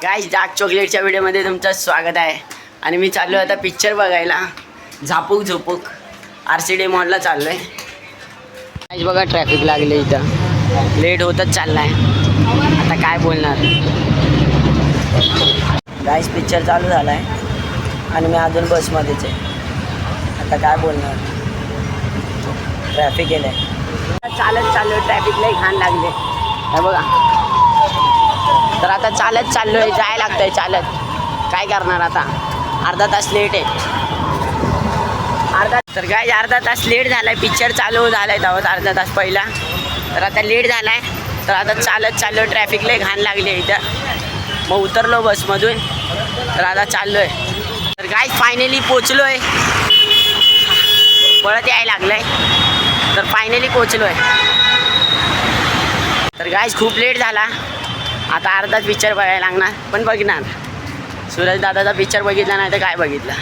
Guys dark चॉकलेटच्या व्हिडिओमध्ये तुमचं स्वागत आहे. आणि मी चाललो आता पिक्चर बघायला झापूक झोपूक RCD मॉलला चाललो आहे. गाइस बघा ट्रॅफिक लागले इथं, लेट होतच चाललाय. आता काय बोलणार. गाइस पिक्चर चालू झाला आहे आणि मी अजून बसमध्येच आहे. आता काय बोलणार, ट्रॅफिक गेलं आहे. चालत चाललो, ट्रॅफिक लई घाण लागले. हे बघा, तर आता चालत चाललो आहे, जायला लागतंय चालत. काय करणार आता, अर्धा तास लेट आहे. अर्धा तास लेट झाला आहे. पिक्चर चालू झाला आहे तेव्हा अर्धा तास पहिला, तर आता लेट झाला आहे. तर आता चालत चाललो, ट्रॅफिक लई घाण लागली आहे इथं. मग उतरलो बसमधून, तर आता चाललो आहे. तर काय फायनली पोचलो आहे, पळत यायला लागलं आहे. तर फायनली पोचलो आहे. तर गाइस खूप लेट झाला. आता अर्धाच पिक्चर बघायला लागणार, पण बघणार. सूरज दादाचा पिक्चर बघितला नाही तर काय बघितला.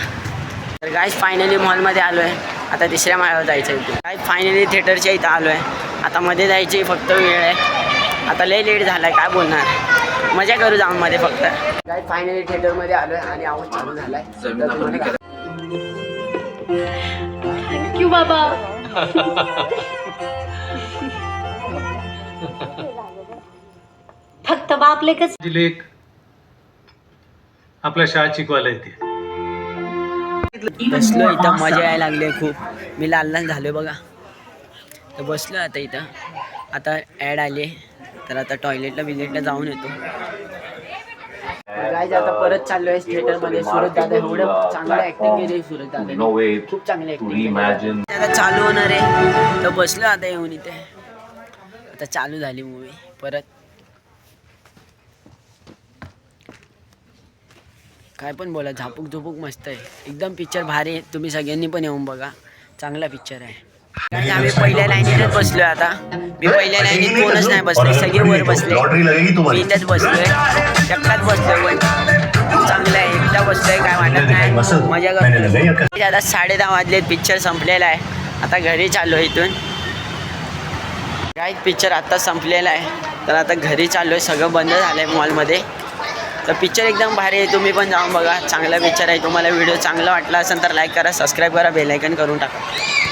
तर गाइस फायनली मॉलमध्ये आलो आहे. आता तिसऱ्या माळ्यावर जायचं आहे. गाइस फायनली थिएटरच्या इथं आलो आहे. आता मध्ये जायची फक्त वेळ आहे. आता लय लेट झाला आहे, काय बोलणार. मजा करू जाऊन मध्ये फक्त. गाइस फायनली थिएटरमध्ये आलो आहे आणि आवाज चालू झाला आहे. थँक्यू बाबा. फक्त बापलेकच लेख आपल्या शाळेत शिकवायला येते. बसलो इथं, मजा यायला लागली खूप. मी लाल झालो बघा. तर बसलो आता इथं. आता ॲड आली, तर आता टॉयलेटला जाऊन येतो. गाइस आता परत चाललो आहे थिएटरमध्ये. सूरज दादा एवढं चांगलं ॲक्टिंग केली. सूरज दादा खूप चांगली ॲक्टिंग. आता चालू होणार आहे, तर बसलो आता येऊन इथे. आता चालू झाली मूवी परत. काय पण बोला, झापूक झोपूक मस्त आहे एकदम. पिक्चर भारी आहे, तुम्ही सगळ्यांनी पण येऊन बघा. चांगला पिक्चर आहे. आम्ही पहिल्या लाईनीतच बसलोय. आता मी पहिल्या लाईनीत कोणच नाही बसले, सगळे वर बसले. मी इथेच बसलोय, एकटाच बसलोय. पण चांगलं आहे, एकटा बसलोय, काय वाटत नाही, मजा करतोय. आता 10:30 वाजलेत, पिक्चर संपलेला आहे. आता घरी चाललो इथून. काय पिक्चर आता संपलेला आहे, तर आता घरी चाललोय. सगळं बंद झालं आहे मॉलमध्ये. तर पिक्चर एकदम भारी आहे, तुम्ही पण जाऊन बघा. चांगला पिक्चर आहे. तुम्हाला व्हिडिओ चांगला वाटला असेल तर लाईक करा, सबस्क्राईब करा, बेल आयकन करून टाका.